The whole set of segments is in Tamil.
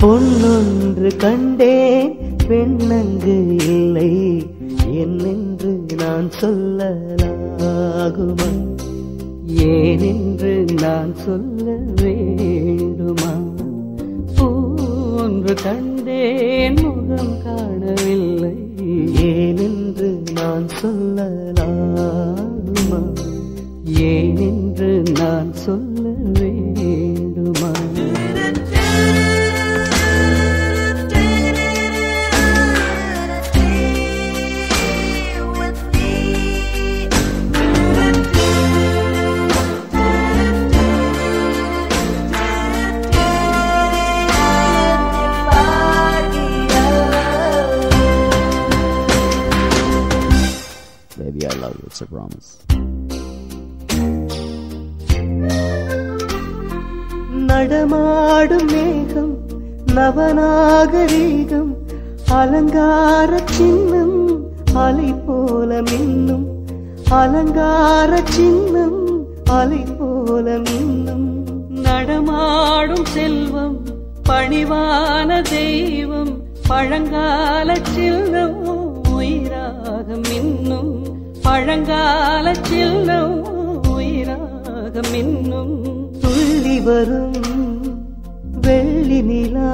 பொன்னொன்று கண்டேன் பெண்ணங்கு இல்லை என்னென்று நான் சொல்லலாகுமா? ஏனென்று நான் சொல்ல வேண்டுமா? பூன்று கண்டேன் முகம் காணவில்லை ஏனென்று நான் சொல்லலாகுமா? ஏனென்று நான் சொல்ல வேண்டுமா? Baby, I love you. It's a promise. நடமாடும் மேகம் நவநாகரீகம் அலங்கார சின்னம் அலை போல மின்னும் அலங்கார சின்னம் அலை போல மின்னும் நடமாடும் செல்வம் பணிவான தெய்வம் பழங்கால சின்னம் உயிராக மின்னும் பழங்கால சின்னம் உயிராக மின்னும் துள்ளி வரும் வெள்ளி நிலா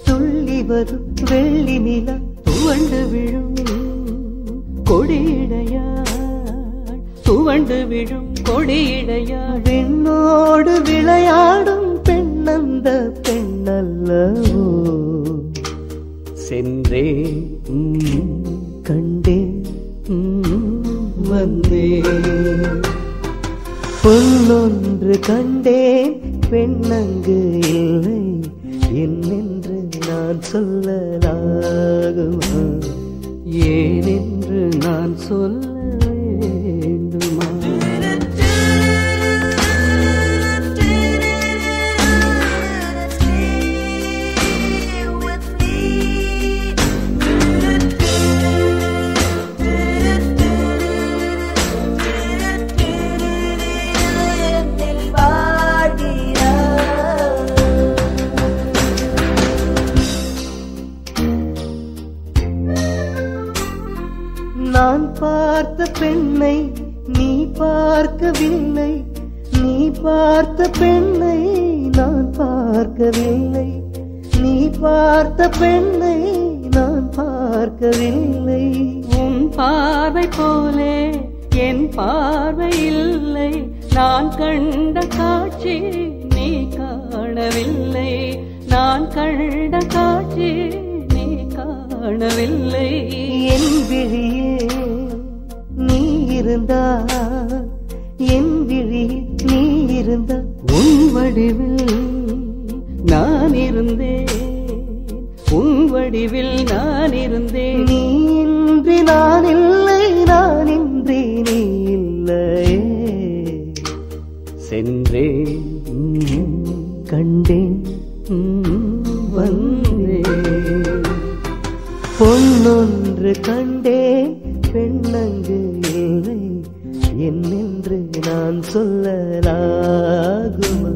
துள்ளி வரும் வெள்ளி நிலா துவண்டு விழும் கொடியிடையாள் துவண்டு விழும் கொடியிடையாள் பெண்ணோடு விளையாடும் பெண்ணந்த பெண்ணல்லவோ சென்றேன் கண்டேன் வந்தேன் பொன்னொன்று கண்டேன் பெண்ணங்கு இல்லை என்னென்று நான் சொல்லலாகுமா? ஏனென்று நான் சொல்ல வேண்டுமா? நான் பார்த்த பெண்ணை நீ பார்க்கவில்லை நீ பார்த்த பெண்ணை நான் பார்க்கவில்லை நீ பார்த்த பெண்ணை நான் பார்க்கவில்லை உன் பார்வை போலே என் பார்வை இல்லை நான் கண்ட காட்சி நீ காணவில்லை நான் கண்ட காட்சி நீ காணவில்லை என் விழியில் நீ இருந்தால் என் விழியில் நீ இருந்தால் உன் வடிவில் நான் இருந்தேன் உன் வடிவில் நான் இருந்தேன் நீ இன்றி நான் இல்லை நான் இன்றி நீ இல்லை சென்றேன் கண்டேன் வந்தேன் பொன்னொன்று கண்டேன் பெண்ணங்கு இல்லை என்னென்று நான் சொல்லலாகுமா?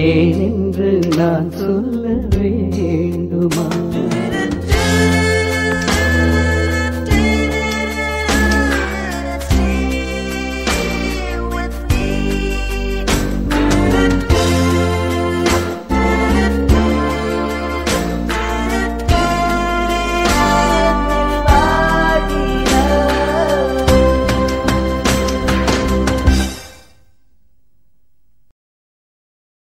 ஏனென்று நான் சொல்ல வேண்டுமா?